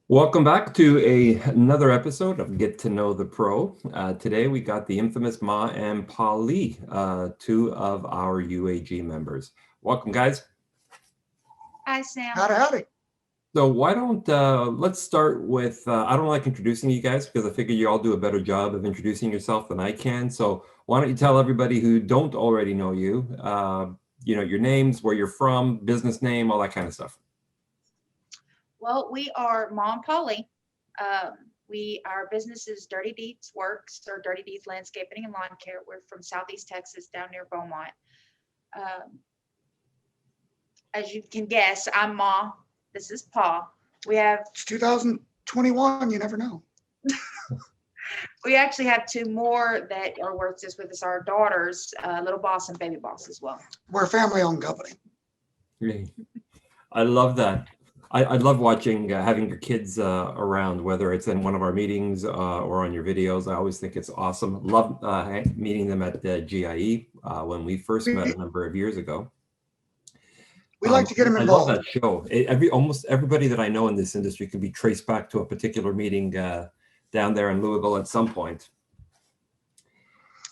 Welcome back to another episode of Get to Know the Pro. Today we got the infamous Ma and Pa Lee, two of our UAG members. Welcome, guys. Hi, Sam. Howdy, howdy. So why don't let's start with, I don't like introducing you guys because I figure you all do a better job of introducing yourself than I can. So why don't you tell everybody who don't already know you, your names, where you're from, business name, all that kind of stuff. Well, we are Ma and Pa Lee. Our business is Dirty Deeds Works or Dirty Deeds Landscaping and Lawn Care. We're from Southeast Texas, down near Beaumont. As you can guess, I'm Ma. This is Pa. It's 2021. You never know. We actually have two more that are worth this with us. Our daughters, Little Boss and Baby Boss as well. We're a family-owned company. I love that. I love watching, having your kids around, whether it's in one of our meetings or on your videos. I always think it's awesome. Love meeting them at the GIE when we first met a number of years ago. We like to get them involved. I love that show. Almost everybody that I know in this industry can be traced back to a particular meeting down there in Louisville at some point.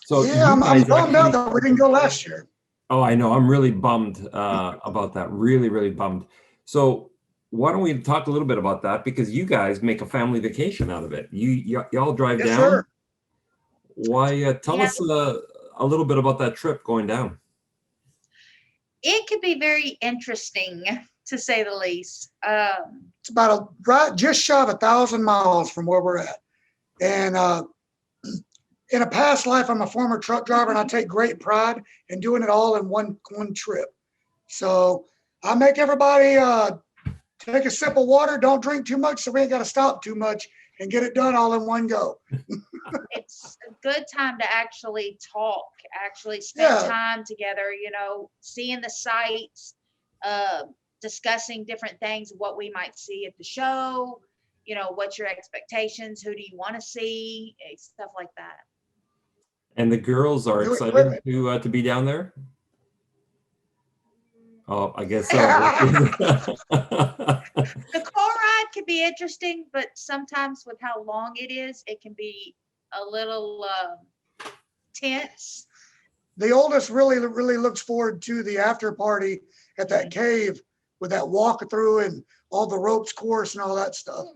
So yeah, I'm bummed out that we didn't go last year. Oh, I know. I'm really bummed about that. Really, really bummed. So why don't we talk a little bit about that? Because you guys make a family vacation out of it. Y'all drive down. Sir. Why? Tell us a little bit about that trip going down. It could be very interesting, to say the least. It's about just shy of 1,000 miles from where we're at. And in a past life, I'm a former truck driver, and I take great pride in doing it all in one trip. So I make everybody take a sip of water, don't drink too much, so we ain't got to stop too much, and get it done all in one go. It's a good time to actually talk, spend time together, seeing the sights, discussing different things, what we might see at the show, what's your expectations, who do you want to see, stuff like that. And the girls are excited to be down there? Oh, I guess so. The car ride could be interesting, but sometimes with how long it is, it can be a little tense. The oldest really looks forward to the after party at that cave with that walk-through and all the ropes course and all that stuff.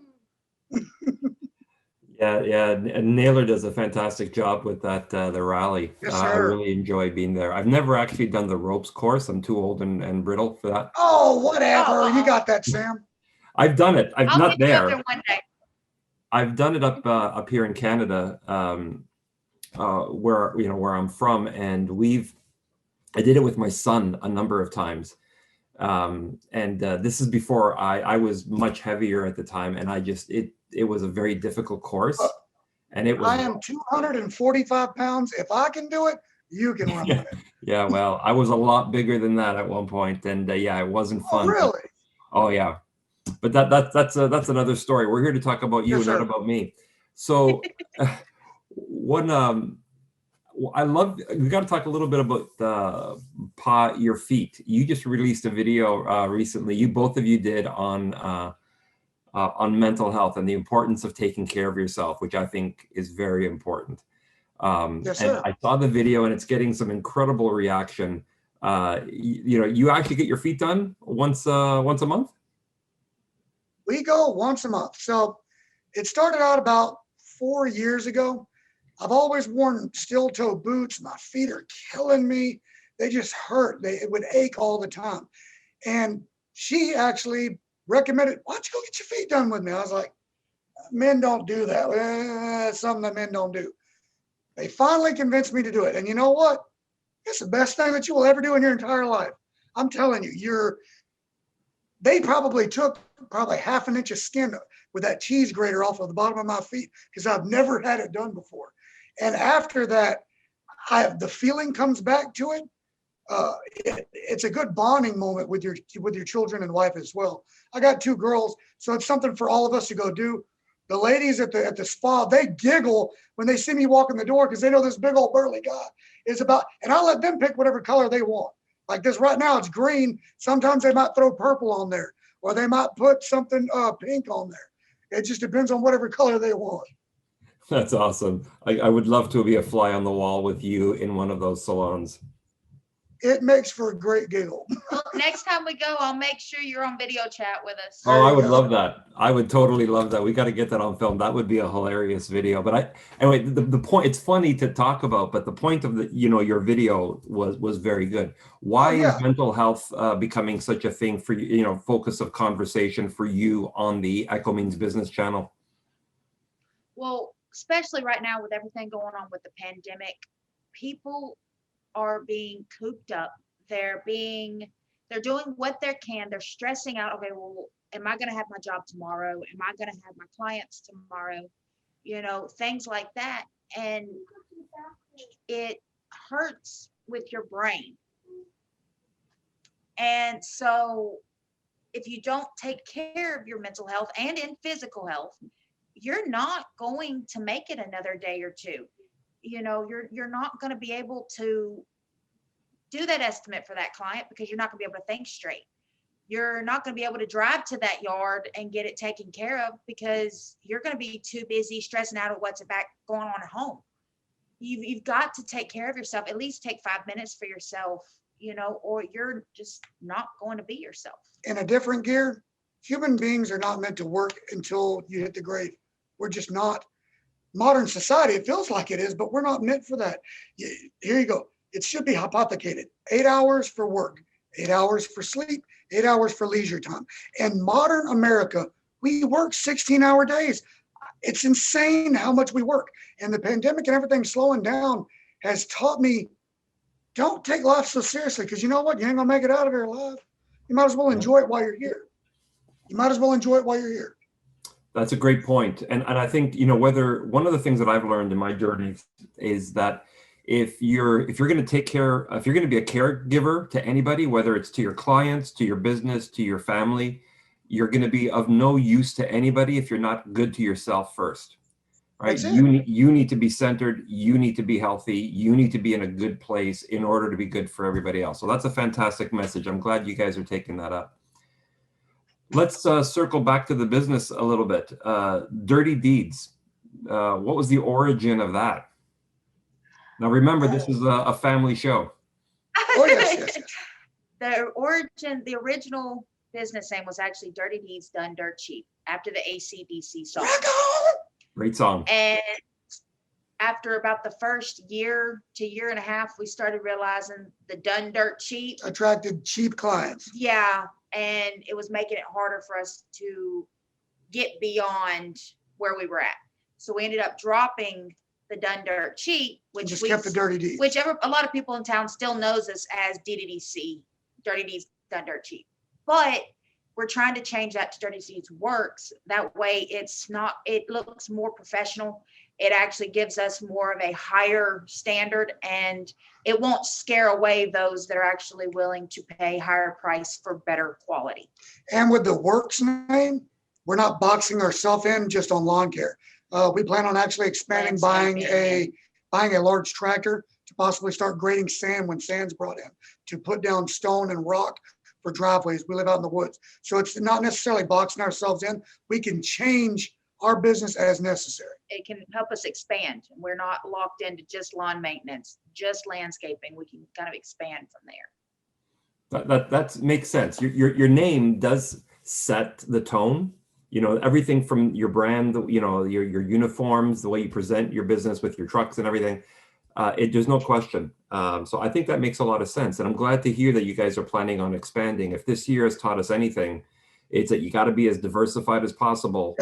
Yeah. And Naylor does a fantastic job with that, the rally. Yes, I really enjoy being there. I've never actually done the ropes course. I'm too old and brittle for that. Oh, whatever. You got that, Sam. I've done it. I'll not get there. You up there one day. I've done it up here in Canada, where I'm from, and I did it with my son a number of times. This is before I was much heavier at the time, and it was a very difficult course. And I am 245 pounds. If I can do it, you can run it. Yeah, well, I was a lot bigger than that at one point, and it wasn't fun. Oh, really? Oh yeah. But that's another story. We're here to talk about you, not about me. So we got to talk a little bit about your feet. You just released a video recently. Both of you did on mental health and the importance of taking care of yourself, which I think is very important. Yes, sir. And I saw the video, and it's getting some incredible reaction. You actually get your feet done once a month? We go once a month. So it started out about 4 years ago. I've always worn steel-toe boots. My feet are killing me. They just hurt. It would ache all the time. And she actually recommended, why don't you go get your feet done with me? I was like, men don't do that. That's something that men don't do. They finally convinced me to do it. And you know what? It's the best thing that you will ever do in your entire life. I'm telling you, they probably took half an inch of skin with that cheese grater off of the bottom of my feet because I've never had it done before. And after that, the feeling comes back to it. It's a good bonding moment with your children and wife as well. I got 2 girls, so it's something for all of us to go do. The ladies at the spa, they giggle when they see me walk in the door because they know this big old burly guy is about, and I let them pick whatever color they want. Like this right now, it's green. Sometimes they might throw purple on there, or they might put something pink on there. It just depends on whatever color they want. That's awesome. I would love to be a fly on the wall with you in one of those salons. It makes for a great giggle. Well, next time we go, I'll make sure you're on video chat with us. Oh, I you would go. love that. I would totally love that. We got to get that on film. That would be a hilarious video. But anyway, the point, it's funny to talk about, but the point of your video was very good. Why yeah. is mental health becoming such a thing for you, focus of conversation for you on the Echo Means Business channel? Well, especially right now with everything going on with the pandemic, people are being cooped up. They're doing what they can. They're stressing out. Okay, well, am I going to have my job tomorrow? Am I going to have my clients tomorrow? Things like that. And it hurts with your brain. And so if you don't take care of your mental health and in physical health, you're not going to make it another day or two. You're not going to be able to do that estimate for that client because you're not going to be able to think straight. You're not going to be able to drive to that yard and get it taken care of because you're going to be too busy stressing out at what's going on at home. You've got to take care of yourself. At least take 5 minutes for yourself, or you're just not going to be yourself. In a different gear, human beings are not meant to work until you hit the grave. We're just not. Modern society, it feels like it is, but we're not meant for that. Here you go. It should be hypothecated. 8 hours for work, 8 hours for sleep, 8 hours for leisure time. In modern America, we work 16-hour days. It's insane how much we work. And the pandemic and everything slowing down has taught me, don't take life so seriously, because you know what? You ain't gonna make it out of here alive. You might as well enjoy it while you're here. That's a great point. And I think, whether one of the things that I've learned in my journey is that if you're going to be a caregiver to anybody, whether it's to your clients, to your business, to your family, you're going to be of no use to anybody if you're not good to yourself first, right? You need to be centered. You need to be healthy. You need to be in a good place in order to be good for everybody else. So that's a fantastic message. I'm glad you guys are taking that up. Let's circle back to the business a little bit. Dirty Deeds. What was the origin of that? Now, remember, this is a family show. Oh, yes. The original business name was actually Dirty Deeds Done Dirt Cheap, after the AC/DC song. Great song. And after about the first year to year and a half, we started realizing the Done Dirt Cheap attracted cheap clients. Yeah, and it was making it harder for us to get beyond where we were at. So we ended up dropping the Done Dirt Cheap, which just kept the Dirty Deeds. Which a lot of people in town still knows us as DDDC, Dirty Deeds Done Dirt Cheap. But we're trying to change that to Dirty Deeds Works. That way it looks more professional. It actually gives us more of a higher standard, and it won't scare away those that are actually willing to pay higher price for better quality. And with the Works name, we're not boxing ourselves in just on lawn care. We plan on actually expanding, buying a large tractor to possibly start grading sand when sand's brought in, to put down stone and rock for driveways. We live out in the woods. So it's not necessarily boxing ourselves in. We can change our business as necessary. It can help us expand. We're not locked into just lawn maintenance, just landscaping. We can kind of expand from there. That makes sense. Your name does set the tone. Everything from your brand, your uniforms, the way you present your business with your trucks and everything. There's no question. So I think that makes a lot of sense. And I'm glad to hear that you guys are planning on expanding. If this year has taught us anything, it's that you got to be as diversified as possible.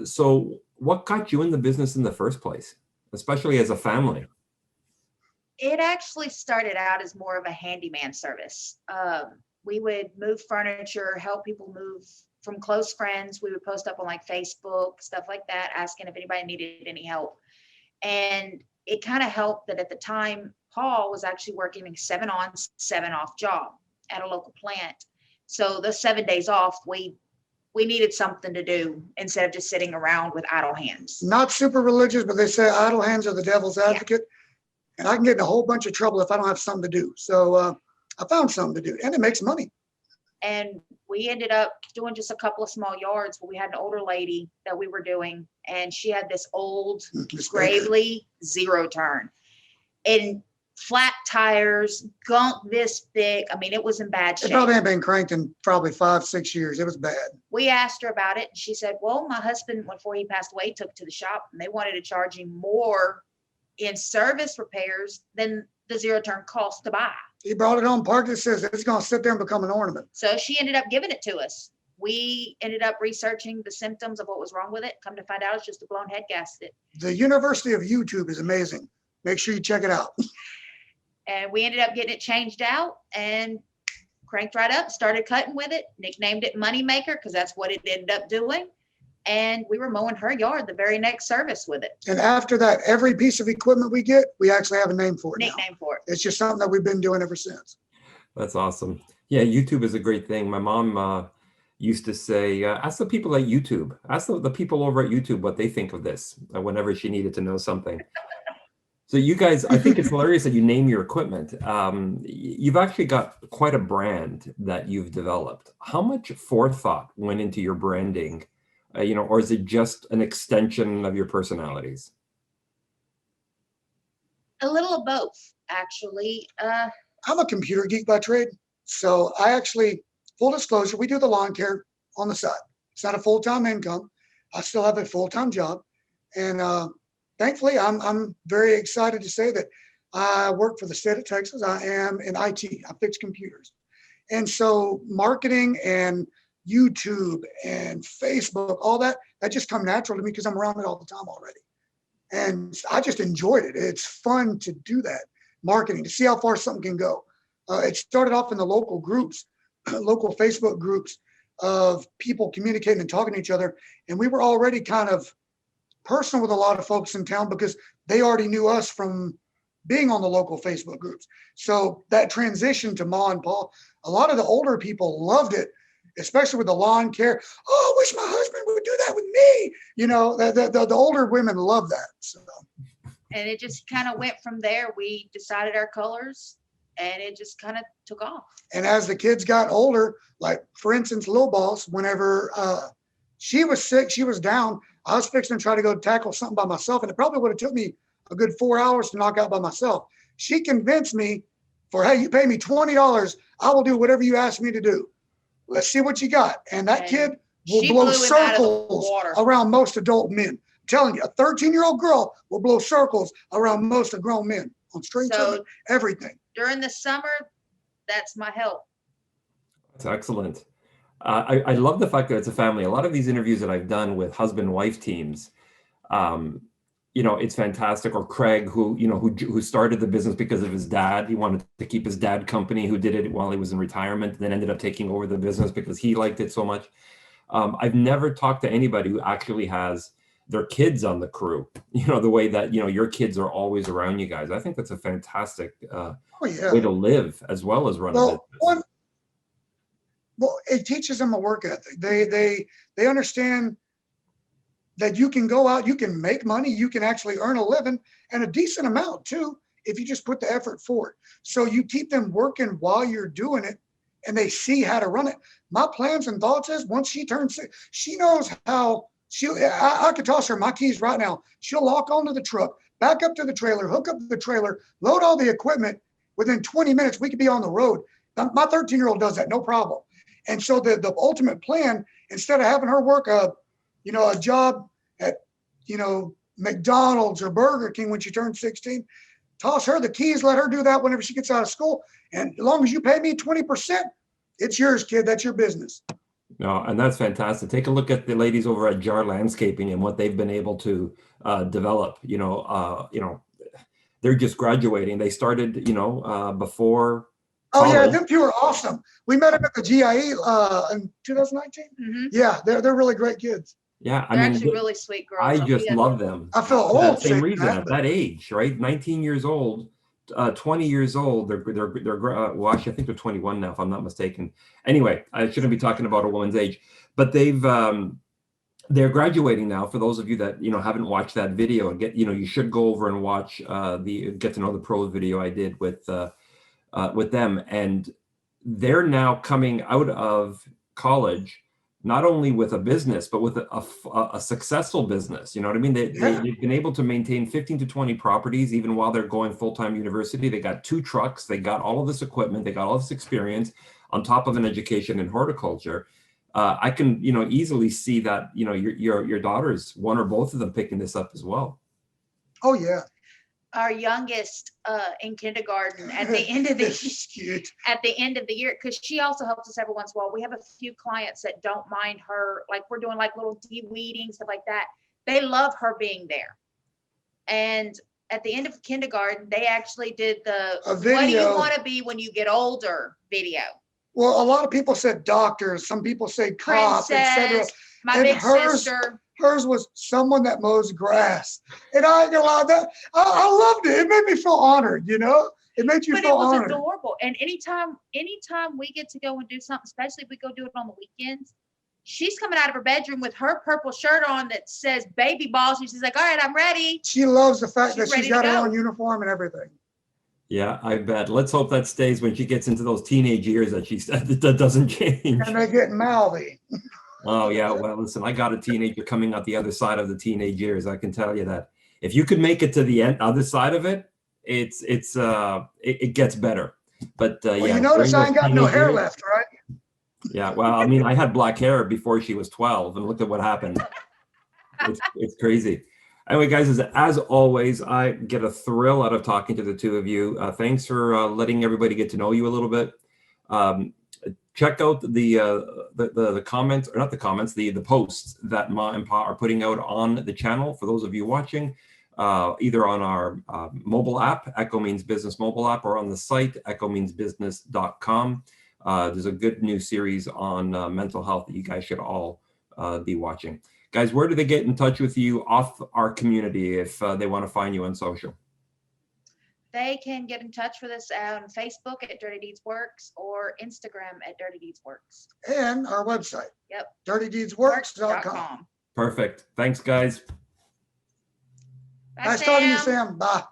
So what got you in the business in the first place, especially as a family? It actually started out as more of a handyman service. We would move furniture, help people move from close friends. We would post up on like Facebook, stuff like that, asking if anybody needed any help. And it kind of helped that at the time, Paul was actually working a 7-on, 7-off job at a local plant. So those 7 days off, we needed something to do instead of just sitting around with idle hands. Not super religious, but they say idle hands are the devil's advocate. Yeah. And I can get in a whole bunch of trouble if I don't have something to do. So I found something to do, and it makes money. And we ended up doing just a couple of small yards, but we had an older lady that we were doing, and she had this old Gravely zero turn and flat tires, gunk this thick. I mean, it was in bad It shape. probably hadn't been cranked in probably 5-6 years. It was bad. We asked her about it, and she said, well, my husband, before he passed away, took it to the shop, and they wanted to charge him more in service repairs than the zero turn cost to buy. He brought it home, parked it, says it's going to sit there and become an ornament. So she ended up giving it to us. We ended up researching the symptoms of what was wrong with it. Come to find out, it's just a blown head gasket. The University of YouTube is amazing. Make sure you check it out. And we ended up getting it changed out and cranked right up, started cutting with it, nicknamed it Moneymaker because that's what it ended up doing. And we were mowing her yard the very next service with it. And after that, every piece of equipment we get, we actually have a name for it now. Nickname for it. It's just something that we've been doing ever since. That's awesome. Yeah, YouTube is a great thing. My mom used to say, ask the people at YouTube, ask the people over at YouTube what they think of this whenever she needed to know something. So you guys, I think it's hilarious that you name your equipment. You've actually got quite a brand that you've developed. How much forethought went into your branding, or is it just an extension of your personalities? A little of both, actually. I'm a computer geek by trade. So I actually, full disclosure, we do the lawn care on the side. It's not a full-time income. I still have a full-time job. And thankfully, I'm very excited to say that I work for the state of Texas. I am in IT. I fix computers. And so marketing and YouTube and Facebook, all that just come natural to me because I'm around it all the time already. And I just enjoyed it. It's fun to do that, marketing, to see how far something can go. It started off in the local groups, local Facebook groups of people communicating and talking to each other. And we were already kind of personal with a lot of folks in town because they already knew us from being on the local Facebook groups. So that transition to Ma and Pa, a lot of the older people loved it, especially with the lawn care. Oh, I wish my husband would do that with me. The older women love that. So. And it just kind of went from there. We decided our colors and it just kind of took off. And as the kids got older, like for instance, Lil Boss, whenever she was sick, she was down, I was fixing to try to go tackle something by myself. And it probably would have took me a good 4 hours to knock out by myself. She convinced me hey, you pay me $20, I will do whatever you ask me to do. Let's see what you got. And that kid will blow circles around most adult men. I'm telling you, a 13-year-old girl will blow circles around most of grown men on streets, everything. During the summer, that's my help. That's excellent. I love the fact that it's a family. A lot of these interviews that I've done with husband-wife teams, it's fantastic. Or Craig, who started the business because of his dad. He wanted to keep his dad company, who did it while he was in retirement, then ended up taking over the business because he liked it so much. I've never talked to anybody who actually has their kids on the crew, the way that, your kids are always around you guys. I think that's a fantastic way to live as well as run a business. Well, it teaches them a work ethic. They understand that you can go out, you can make money, you can actually earn a living and a decent amount too, if you just put the effort forward. So you keep them working while you're doing it and they see how to run it. My plans and thoughts is once she turns 6, she knows how I could toss her my keys right now. She'll lock onto the truck, back up to the trailer, hook up the trailer, load all the equipment. Within 20 minutes, we could be on the road. My 13-year-old does that, no problem. And so the ultimate plan, instead of having her work a job at, McDonald's or Burger King when she turns 16, toss her the keys, let her do that whenever she gets out of school. And as long as you pay me 20%, it's yours, kid. That's your business. No, and that's fantastic. Take a look at the ladies over at Jar Landscaping and what they've been able to develop. They're just graduating. They started, before. Oh yeah, them two are awesome. We met them at the GIE in 2019. Mm-hmm. Yeah, they're really great kids. Yeah, they're actually really sweet girls. I just love them. I feel old. Same reason at that age, right? 19 years old, 20 years old. They're well, actually, I think they're 21 now, if I'm not mistaken. Anyway, I shouldn't be talking about a woman's age, but they're graduating now. For those of you that haven't watched that video, you should go over and watch the Get to Know the Pros video I did with them, and they're now coming out of college, not only with a business, but with a successful business. You know what I mean? Yeah. They've been able to maintain 15 to 20 properties, even while they're going full-time university. They got 2 trucks, they got all of this equipment, they got all this experience on top of an education in horticulture. I can, easily see that, your daughters, one or both of them picking this up as well. Oh yeah. Our youngest in kindergarten at the end of the It's cute. at the end of the year, because she also helps us every once in a while. We have a few clients that don't mind her, like we're doing like little de-weeding, stuff like that. They love her being there. And at the end of kindergarten, they actually did the A what do you video. want to be when you get older video. Well, a lot of people said doctors, some people say cop, etc. Princess, my And big hers- sister. Hers was someone that mows grass. And I ain't gonna lie, that I loved it. It made me feel honored, It made you But it feel was honored. adorable. And anytime we get to go and do something, especially if we go do it on the weekends, she's coming out of her bedroom with her purple shirt on that says baby balls. And she's like, all right, I'm ready. She loves the fact She's that she's ready to got her go. own uniform and everything. Yeah, I bet. Let's hope that stays when she gets into those teenage years, that doesn't change. And they get mouthy. Oh yeah, well listen, I got a teenager coming out the other side of the teenage years. I can tell you that. If you could make it to the other side of it, it gets better. But Well, yeah, you notice during I ain't those got no teenage hair years- left, right? Yeah, well, I mean, I had black hair before she was 12, and look at what happened. It's crazy. Anyway, guys, as always, I get a thrill out of talking to the two of you. Thanks for letting everybody get to know you a little bit. Check out the comments, or not the comments, the posts that Ma and Pa are putting out on the channel for those of you watching, either on our mobile app, Echo Means Business mobile app, or on the site, echomeansbusiness.com. There's a good new series on mental health that you guys should all be watching. Guys, where do they get in touch with you off our community if they want to find you on social? They can get in touch with us on Facebook at Dirty Deeds Works or Instagram at Dirty Deeds Works. And our website. Yep. DirtyDeedsWorks.com. Perfect. Thanks, guys. Bye, Nice talking to you, Sam. Sam. Bye.